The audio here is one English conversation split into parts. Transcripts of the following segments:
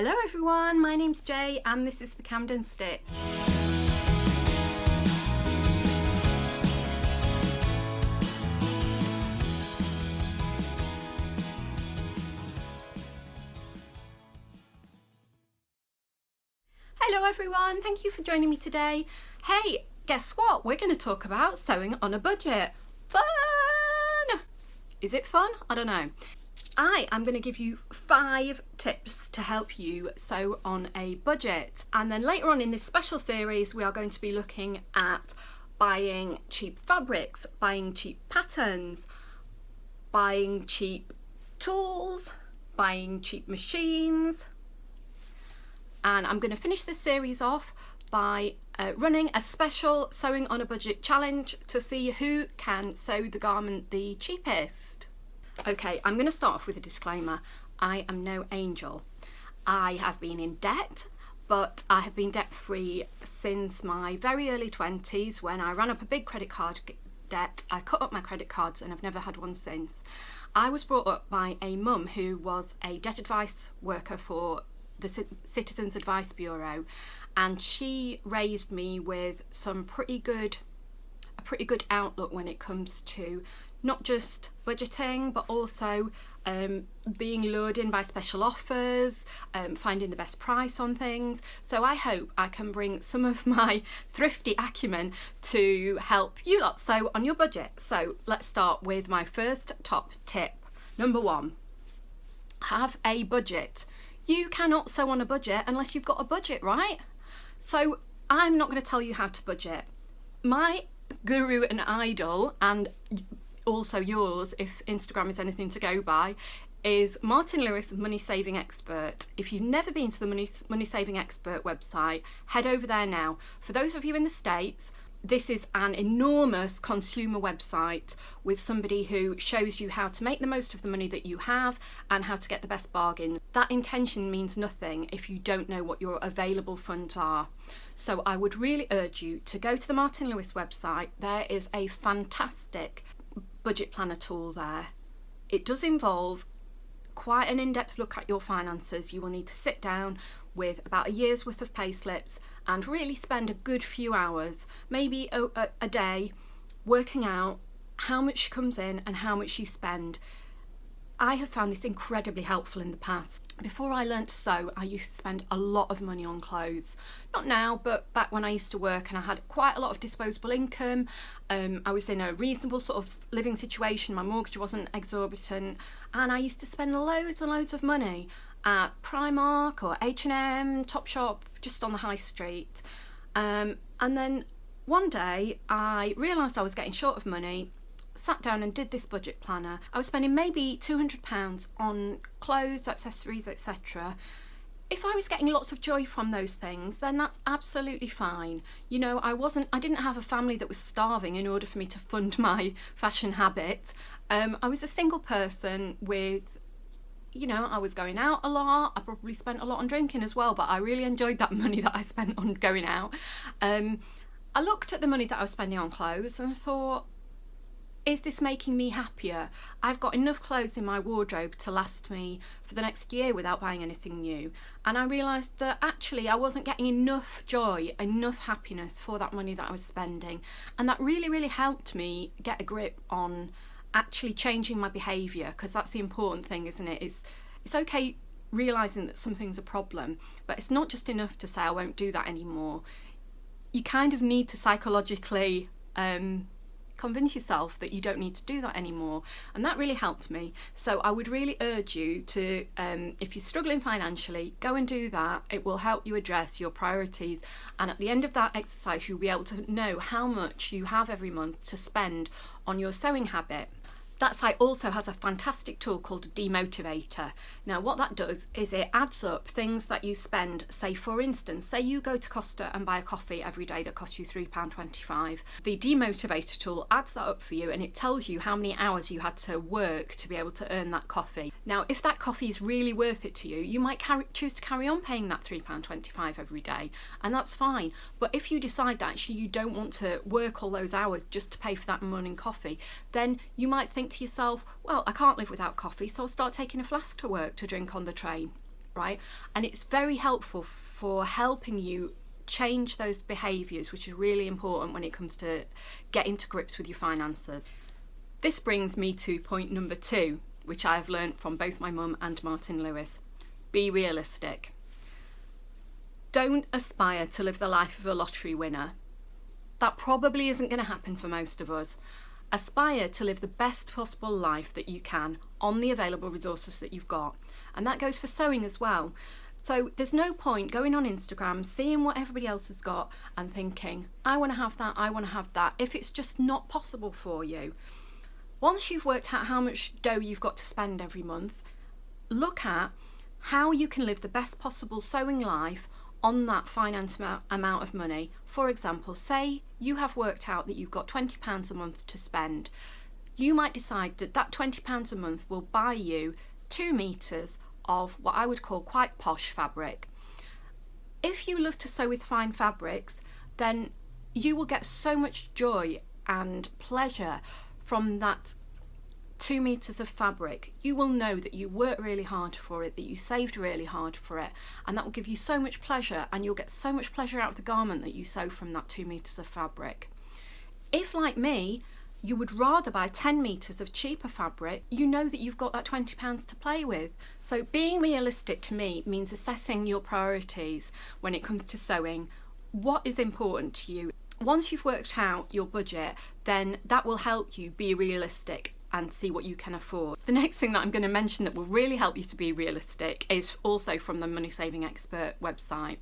Hello everyone, my name's Jay and this is the Camden Stitch. Hello everyone, thank you for joining me today. Hey, guess what? We're going to talk about sewing on a budget. Fun! Is it fun? I don't know. I am going to give you 5 tips to help you sew on a budget. And then later on in this special series, we are going to be looking at buying cheap fabrics, buying cheap patterns, buying cheap tools, buying cheap machines. And I'm going to finish this series off by running a special sewing on a budget challenge to see who can sew the garment the cheapest. Okay, I'm going to start off with a disclaimer. I am no angel. I have been in debt, but I have been debt free since my very early 20s when I ran up a big credit card debt. I cut up my credit cards and I've never had one since. I was brought up by a mum who was a debt advice worker for the Citizens Advice Bureau, and she raised me with a pretty good outlook when it comes to not just budgeting but also being lured in by special offers, finding the best price on things. So I hope I can bring some of my thrifty acumen to help you lot sew on your budget. So let's start with my first top tip. Number 1, have a budget. You cannot sew on a budget unless you've got a budget, right? So I'm not going to tell you how to budget. My guru and idol, and also yours if Instagram is anything to go by, is Martin Lewis, Money Saving Expert. If you've never been to the Money Saving Expert website, head over there now. For those of you in the States, this is an enormous consumer website with somebody who shows you how to make the most of the money that you have and how to get the best bargains. That intention means nothing if you don't know what your available funds are. So I would really urge you to go to the Martin Lewis website. There is a fantastic budget planner tool there. It does involve quite an in-depth look at your finances. You will need to sit down with about a year's worth of pay slips and really spend a good few hours, maybe a day, working out how much comes in and how much you spend. I have found this incredibly helpful in the past. Before I learned to sew, I used to spend a lot of money on clothes. Not now, but back when I used to work and I had quite a lot of disposable income. I was in a reasonable sort of living situation. My mortgage wasn't exorbitant. And I used to spend loads and loads of money at Primark or H&M, Topshop, just on the high street. And then one day I realised I was getting short of money, sat down and did this budget planner. I was spending maybe £200 on clothes, accessories, etc. If I was getting lots of joy from those things, then that's absolutely fine. You know, I didn't have a family that was starving in order for me to fund my fashion habit. I was a single person with, you know, I was going out a lot. I probably spent a lot on drinking as well, but I really enjoyed that money that I spent on going out. I looked at the money that I was spending on clothes and I thought, is this making me happier? I've got enough clothes in my wardrobe to last me for the next year without buying anything new. And I realised that actually I wasn't getting enough joy, enough happiness for that money that I was spending. And that really, really helped me get a grip on actually changing my behaviour, because that's the important thing, isn't it? It's okay realising that something's a problem, but it's not just enough to say I won't do that anymore. You kind of need to psychologically convince yourself that you don't need to do that anymore, and that really helped me. So I would really urge you to, if you're struggling financially, go and do that. It will help you address your priorities, and at the end of that exercise you'll be able to know how much you have every month to spend on your sewing habit. That site also has a fantastic tool called Demotivate. Now what that does is it adds up things that you spend. Say for instance, say you go to Costa and buy a coffee every day that costs you £3.25. The Demotivate tool adds that up for you and it tells you how many hours you had to work to be able to earn that coffee. Now if that coffee is really worth it to you, you might choose to carry on paying that £3.25 every day, and that's fine. But if you decide that actually you don't want to work all those hours just to pay for that morning coffee, then you might think to yourself, well, I can't live without coffee, so I'll start taking a flask to work to drink on the train. right? And it's very helpful for helping you change those behaviours, which is really important when it comes to getting to grips with your finances. This brings me to point number 2, which I have learned from both my mum and Martin Lewis. Be realistic. Don't aspire to live the life of a lottery winner. That probably isn't going to happen for most of us. Aspire to live the best possible life that you can on the available resources that you've got. And that goes for sewing as well. So there's no point going on Instagram, seeing what everybody else has got and thinking, I want to have that, I want to have that, if it's just not possible for you. Once you've worked out how much dough you've got to spend every month, look at how you can live the best possible sewing life on that finite amount of money. For example, say you have worked out that you've got £20 a month to spend. You might decide that that £20 a month will buy you 2 meters of what I would call quite posh fabric. If you love to sew with fine fabrics, then you will get so much joy and pleasure from that 2 meters of fabric. You will know that you worked really hard for it, that you saved really hard for it, and that will give you so much pleasure, and you'll get so much pleasure out of the garment that you sew from that 2 meters of fabric. If, like me, you would rather buy 10 meters of cheaper fabric, you know that you've got that £20 to play with. So being realistic to me means assessing your priorities when it comes to sewing. What is important to you? Once you've worked out your budget, then that will help you be realistic and see what you can afford. The next thing that I'm going to mention that will really help you to be realistic is also from the Money Saving Expert website.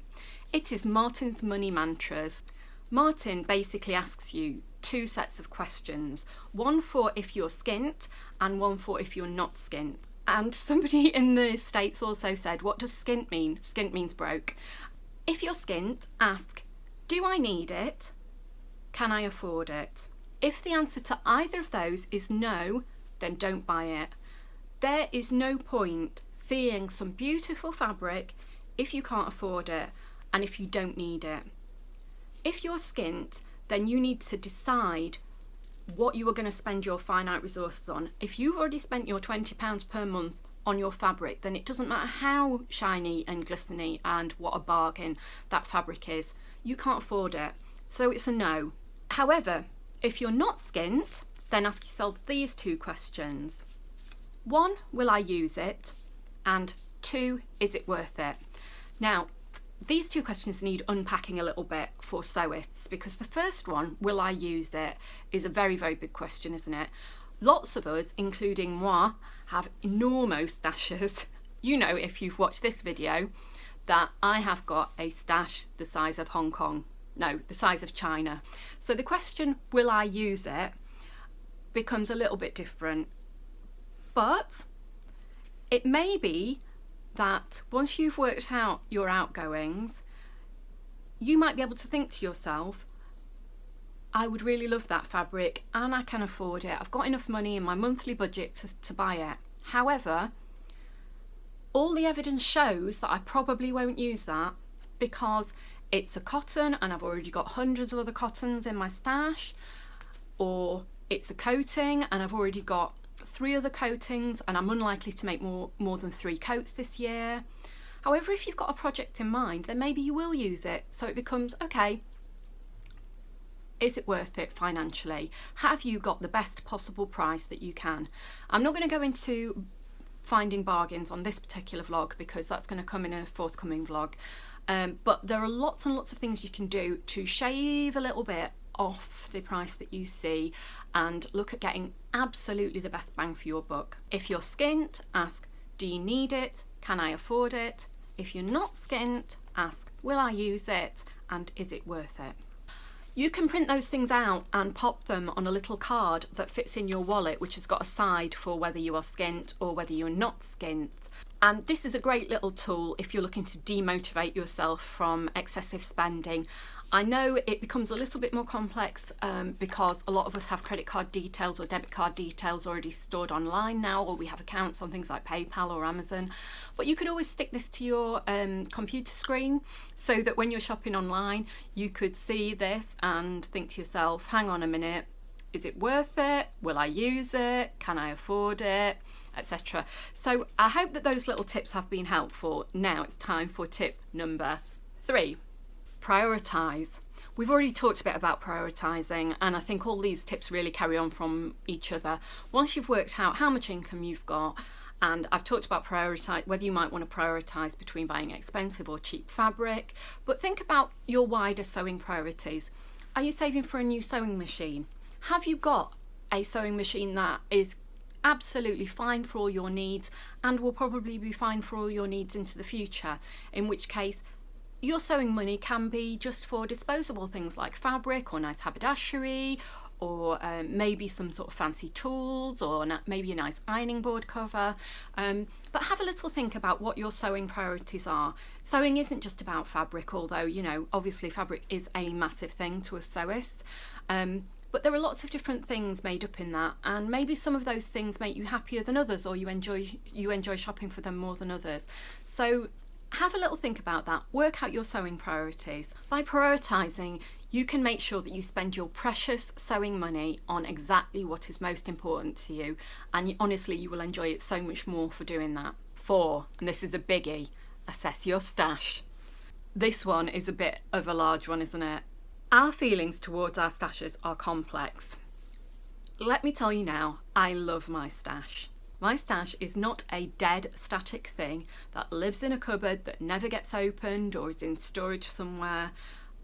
It is Martin's Money Mantras. Martin basically asks you 2 sets of questions, one for if you're skint and one for if you're not skint. And somebody in the States also said, what does skint mean? Skint means broke. If you're skint, ask, do I need it? Can I afford it? If the answer to either of those is no, then don't buy it. There is no point seeing some beautiful fabric if you can't afford it and if you don't need it. If you're skint, then you need to decide what you are going to spend your finite resources on. If you've already spent your £20 per month on your fabric, then it doesn't matter how shiny and glistening and what a bargain that fabric is. You can't afford it. So it's a no. However, if you're not skint, then ask yourself these 2 questions. 1, will I use it? And 2, is it worth it? Now, these 2 questions need unpacking a little bit for sewists, because the first one, will I use it, is a very, very big question, isn't it? Lots of us, including moi, have enormous stashes. You know, if you've watched this video, that I have got a stash the size of Hong Kong. No, the size of China. So the question, will I use it, becomes a little bit different. But it may be that once you've worked out your outgoings, you might be able to think to yourself, I would really love that fabric and I can afford it. I've got enough money in my monthly budget to buy it. However, all the evidence shows that I probably won't use that because it's a cotton and I've already got hundreds of other cottons in my stash, or it's a coating and I've already got 3 other coatings and I'm unlikely to make more than 3 coats this year. However, if you've got a project in mind, then maybe you will use it. So it becomes, okay, is it worth it financially? Have you got the best possible price that you can? I'm not going to go into finding bargains on this particular vlog because that's going to come in a forthcoming vlog. But there are lots and lots of things you can do to shave a little bit off the price that you see and look at getting absolutely the best bang for your buck. If you're skint, ask, do you need it? Can I afford it? If you're not skint, ask, will I use it? And is it worth it? You can print those things out and pop them on a little card that fits in your wallet, which has got a side for whether you are skint or whether you're not skint. And this is a great little tool if you're looking to demotivate yourself from excessive spending. I know it becomes a little bit more complex because a lot of us have credit card details or debit card details already stored online now, or we have accounts on things like PayPal or Amazon. But you could always stick this to your computer screen so that when you're shopping online, you could see this and think to yourself, hang on a minute, is it worth it? Will I use it? Can I afford it? etc. So I hope that those little tips have been helpful. Now it's time for tip number 3. Prioritise. We've already talked a bit about prioritising, and I think all these tips really carry on from each other. Once you've worked out how much income you've got, and I've talked about prioritise, whether you might want to prioritise between buying expensive or cheap fabric, but think about your wider sewing priorities. Are you saving for a new sewing machine? Have you got a sewing machine that is absolutely fine for all your needs and will probably be fine for all your needs into the future? In which case, your sewing money can be just for disposable things like fabric or nice haberdashery, or maybe some sort of fancy tools, or maybe a nice ironing board cover. But have a little think about what your sewing priorities are. Sewing isn't just about fabric, although, you know, obviously fabric is a massive thing to us sewists. But there are lots of different things made up in that, and maybe some of those things make you happier than others, or you enjoy shopping for them more than others. So have a little think about that. Work out your sewing priorities. By prioritising, you can make sure that you spend your precious sewing money on exactly what is most important to you, and honestly, you will enjoy it so much more for doing that. 4, and this is a biggie, assess your stash. This one is a bit of a large one, isn't it? Our feelings towards our stashes are complex. Let me tell you now, I love my stash. My stash is not a dead, static thing that lives in a cupboard that never gets opened or is in storage somewhere.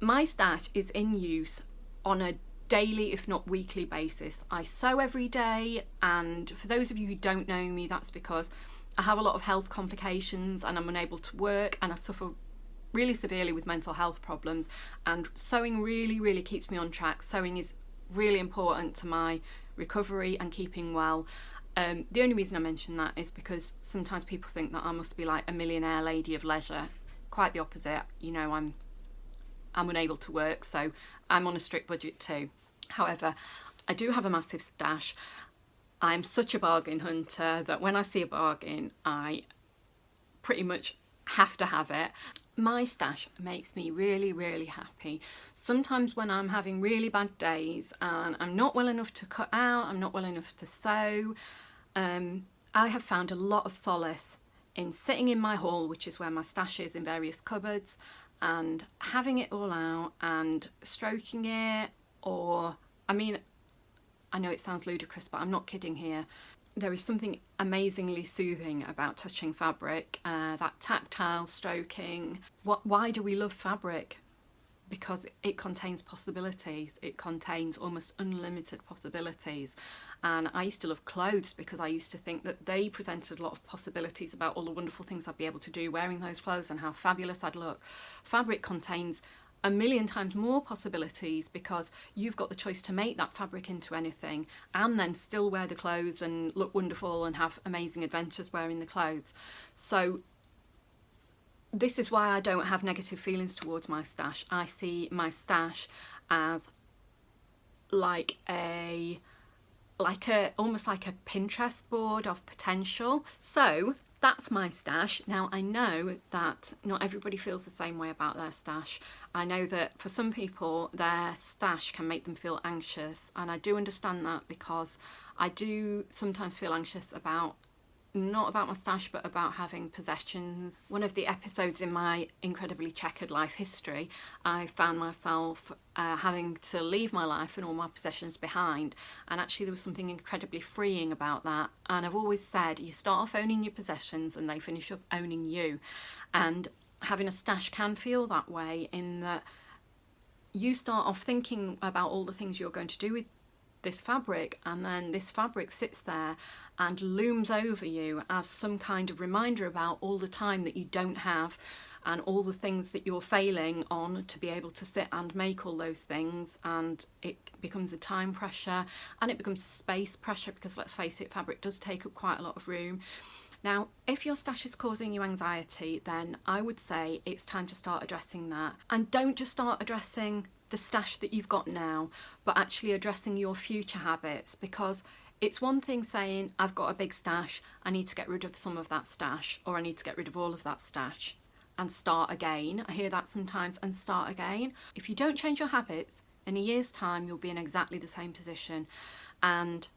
My stash is in use on a daily, if not weekly basis. I sew every day, and for those of you who don't know me, that's because I have a lot of health complications and I'm unable to work, and I suffer really severely with mental health problems, and sewing really keeps me on track. Sewing is really important to my recovery and keeping well. The only reason I mention that is because sometimes people think that I must be like a millionaire lady of leisure. Quite the opposite. You know, I'm unable to work, so I'm on a strict budget too. However, I do have a massive stash. I'm such a bargain hunter that when I see a bargain, I pretty much have to have it. My stash makes me really happy. Sometimes when I'm having really bad days and I'm not well enough to cut out, I'm not well enough to sew, I have found a lot of solace in sitting in my hall, which is where my stash is in various cupboards, and having it all out and stroking it, or, I mean, I know it sounds ludicrous, but I'm not kidding here. There is something amazingly soothing about touching fabric, that tactile stroking. Why do we love fabric? Because it contains possibilities. It contains almost unlimited possibilities. And I used to love clothes because I used to think that they presented a lot of possibilities about all the wonderful things I'd be able to do wearing those clothes and how fabulous I'd look. Fabric contains a million times more possibilities because you've got the choice to make that fabric into anything and then still wear the clothes and look wonderful and have amazing adventures wearing the clothes. So this is why I don't have negative feelings towards my stash. I see my stash as almost like a Pinterest board of potential. So that's my stash. Now, I know that not everybody feels the same way about their stash. I know that for some people, their stash can make them feel anxious, and I do understand that because I do sometimes feel anxious about, not about my stash, but about having possessions. One of the episodes in my incredibly checkered life history, I found myself having to leave my life and all my possessions behind, and actually there was something incredibly freeing about that. And I've always said, you start off owning your possessions and they finish up owning you, and having a stash can feel that way, in that you start off thinking about all the things you're going to do with this fabric, and then this fabric sits there and looms over you as some kind of reminder about all the time that you don't have and all the things that you're failing on to be able to sit and make all those things. And it becomes a time pressure and it becomes a space pressure, because let's face it, fabric does take up quite a lot of room. Now, if your stash is causing you anxiety, then I would say it's time to start addressing that. And don't just start addressing the stash that you've got now, but actually addressing your future habits, because it's one thing saying, I've got a big stash, I need to get rid of some of that stash, or I need to get rid of all of that stash and start again. I hear that sometimes, and start again. If you don't change your habits, in a year's time, you'll be in exactly the same position. And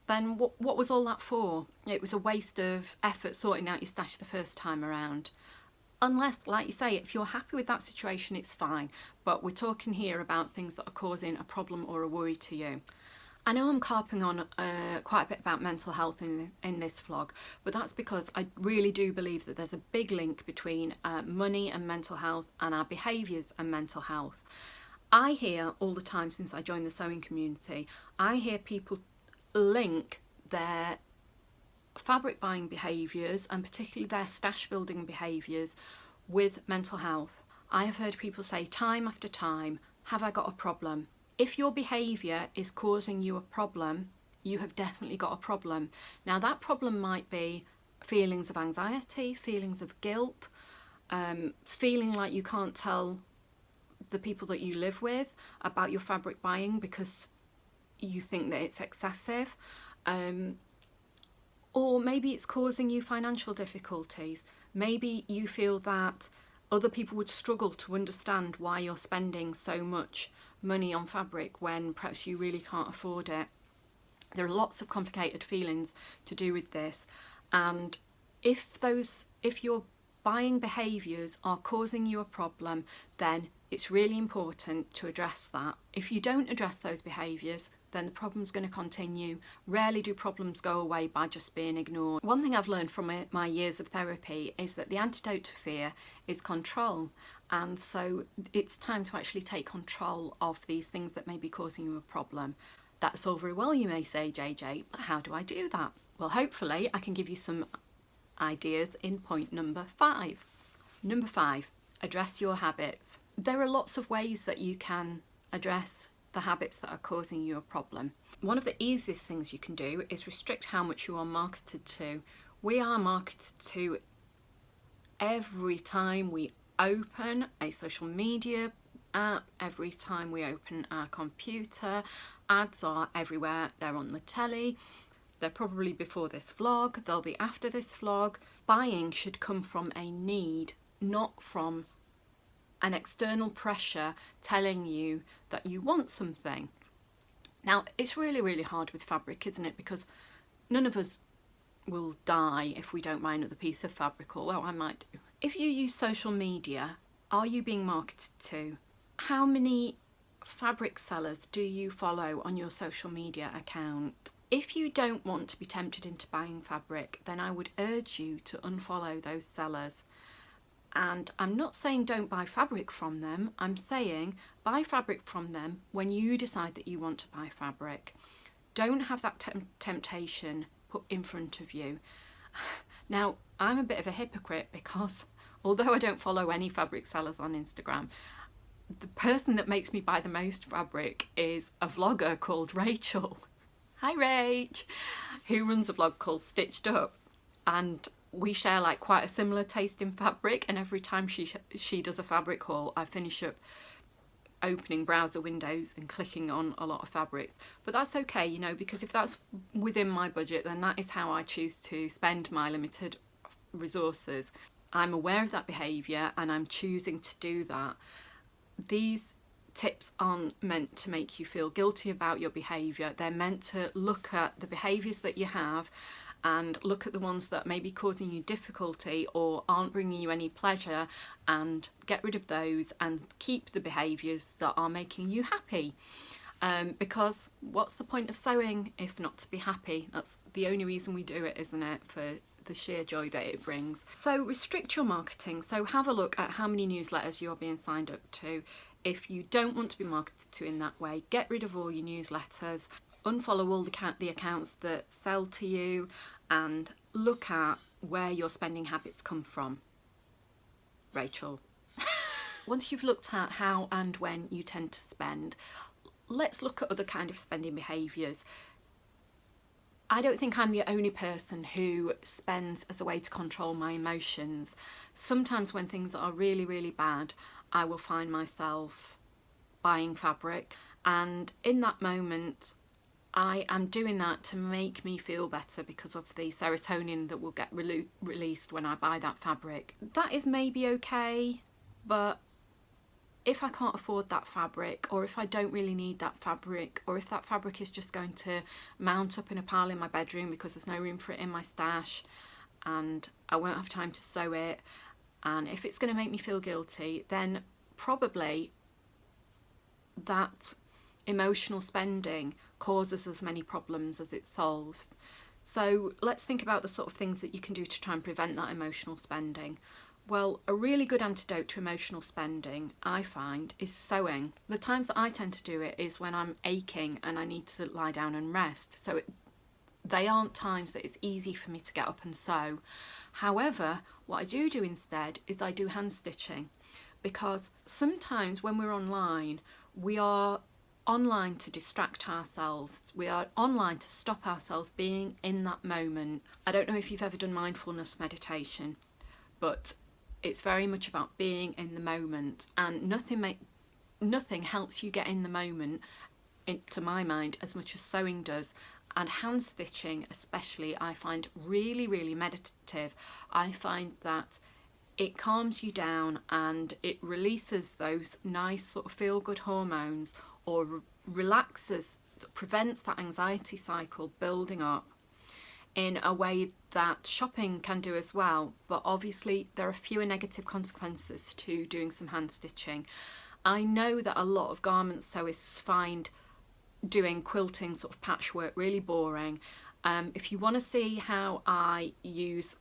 then what was all that for? It was a waste of effort sorting out your stash the first time around. Unless, like you say, if you're happy with that situation, it's fine. But we're talking here about things that are causing a problem or a worry to you. I know I'm carping on quite a bit about mental health in this vlog, but that's because I really do believe that there's a big link between money and mental health and our behaviours and mental health. I hear all the time since I joined the sewing community, I hear people link their fabric buying behaviours and particularly their stash building behaviours with mental health. I have heard people say time after time, have I got a problem? If your behaviour is causing you a problem, you have definitely got a problem. Now that problem might be feelings of anxiety, feelings of guilt, feeling like you can't tell the people that you live with about your fabric buying because you think that it's excessive. Or maybe it's causing you financial difficulties. Maybe you feel that other people would struggle to understand why you're spending so much money on fabric when perhaps you really can't afford it. There are lots of complicated feelings to do with this, and if your buying behaviours are causing you a problem, then it's really important to address that. If you don't address those behaviours, then the problem's going to continue. Rarely do problems go away by just being ignored. One thing I've learned from my years of therapy is that the antidote to fear is control. And so it's time to actually take control of these things that may be causing you a problem. That's all very well, you may say, JJ, but how do I do that? Well, hopefully I can give you some ideas in point number 5. Number 5, address your habits. There are lots of ways that you can address the habits that are causing you a problem. One of the easiest things you can do is restrict how much you are marketed to. We are marketed to every time we open a social media app, every time we open our computer. Ads are everywhere. They're on the telly. They're probably before this vlog. They'll be after this vlog. Buying should come from a need, not from an external pressure telling you that you want something. Now, it's really, really hard with fabric, isn't it? Because none of us will die if we don't buy another piece of fabric, although I might do. If you use social media, are you being marketed to? How many fabric sellers do you follow on your social media account? If you don't want to be tempted into buying fabric, then I would urge you to unfollow those sellers. And I'm not saying don't buy fabric from them, I'm saying buy fabric from them when you decide that you want to buy fabric. Don't have that temptation put in front of you. Now, I'm a bit of a hypocrite because although I don't follow any fabric sellers on Instagram, the person that makes me buy the most fabric is a vlogger called Rachel. Hi Rach, who runs a vlog called Stitched Up, and we share like quite a similar taste in fabric, and every time she does a fabric haul, I finish up opening browser windows and clicking on a lot of fabrics. But that's okay, you know, because if that's within my budget, then that is how I choose to spend my limited resources. I'm aware of that behaviour and I'm choosing to do that. These tips aren't meant to make you feel guilty about your behaviour. They're meant to look at the behaviours that you have and look at the ones that may be causing you difficulty or aren't bringing you any pleasure, and get rid of those and keep the behaviours that are making you happy. Because what's the point of sewing if not to be happy? That's the only reason we do it, isn't it? For the sheer joy that it brings. So restrict your marketing. So have a look at how many newsletters you're being signed up to. If you don't want to be marketed to in that way, get rid of all your newsletters, unfollow all the accounts that sell to you, and look at where your spending habits come from. Rachel. Once you've looked at how and when you tend to spend, let's look at other kind of spending behaviours. I don't think I'm the only person who spends as a way to control my emotions. Sometimes when things are really, really bad, I will find myself buying fabric, and in that moment I am doing that to make me feel better because of the serotonin that will get released when I buy that fabric. That is maybe okay, but if I can't afford that fabric, or if I don't really need that fabric, or if that fabric is just going to mount up in a pile in my bedroom because there's no room for it in my stash and I won't have time to sew it, and if it's going to make me feel guilty, then probably that emotional spending causes as many problems as it solves. So let's think about the sort of things that you can do to try and prevent that emotional spending. Well, a really good antidote to emotional spending, I find, is sewing. The times that I tend to do it is when I'm aching and I need to lie down and rest. So they aren't times that it's easy for me to get up and sew. However, what I do instead is I do hand stitching, because sometimes when we're online, we are online to distract ourselves. We are online to stop ourselves being in that moment. I don't know if you've ever done mindfulness meditation, but it's very much about being in the moment, and nothing helps you get in the moment, to my mind, as much as sewing does. And hand stitching especially, I find really, really meditative. I find that it calms you down and it releases those nice sort of feel-good hormones, or relaxes, prevents that anxiety cycle building up in a way that shopping can do as well. But obviously there are fewer negative consequences to doing some hand stitching. I know that a lot of garment sewists find doing quilting, sort of patchwork, really boring. If you want to see how I use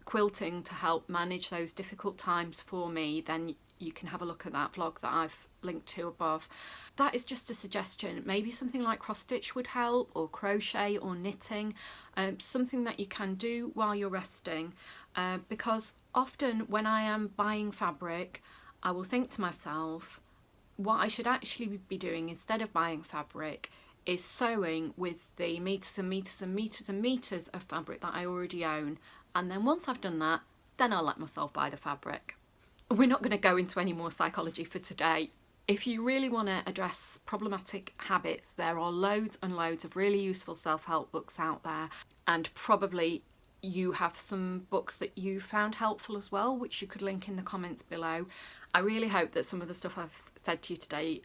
quilting to help manage those difficult times for me, then you can have a look at that vlog that I've linked to above. That is just a suggestion. Maybe something like cross stitch would help, or crochet, or knitting, something that you can do while you're resting, because often when I am buying fabric, I will think to myself, what I should actually be doing instead of buying fabric is sewing with the meters and meters and meters and meters of fabric that I already own. And then once I've done that, then I'll let myself buy the fabric. We're not going to go into any more psychology for today. If you really want to address problematic habits, there are loads and loads of really useful self-help books out there, and probably you have some books that you found helpful as well, which you could link in the comments below. I really hope that some of the stuff I've said to you today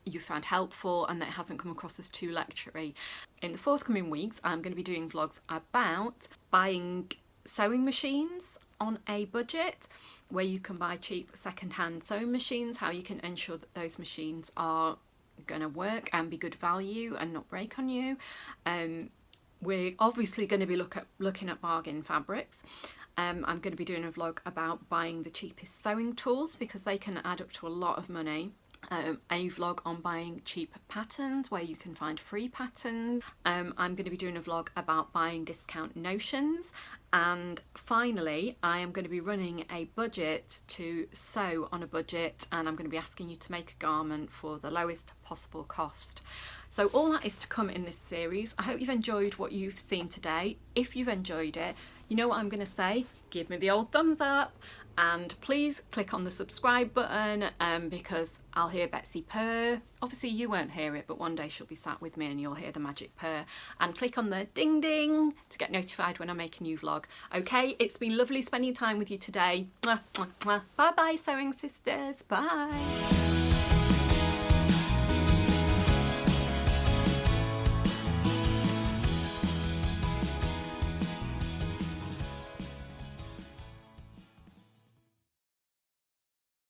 you found helpful and that it hasn't come across as too lectury. In the forthcoming weeks, I'm going to be doing vlogs about buying sewing machines on a budget, where you can buy cheap second-hand sewing machines, how you can ensure that those machines are going to work and be good value and not break on you. We're obviously going to be looking at bargain fabrics. I'm going to be doing a vlog about buying the cheapest sewing tools, because they can add up to a lot of money. A vlog on buying cheap patterns, where you can find free patterns. I'm going to be doing a vlog about buying discount notions. And finally, I am going to be running a budget to sew on a budget, and I'm going to be asking you to make a garment for the lowest possible cost. So all that is to come in this series. I hope you've enjoyed what you've seen today. If you've enjoyed it, you know what I'm going to say, give me the old thumbs up, and please click on the subscribe button, because I'll hear Betsy purr. Obviously you won't hear it, but one day she'll be sat with me and you'll hear the magic purr. And click on the ding ding to get notified when I make a new vlog. Okay, it's been lovely spending time with you today. Mwah, mwah, mwah. Bye bye, sewing sisters, bye.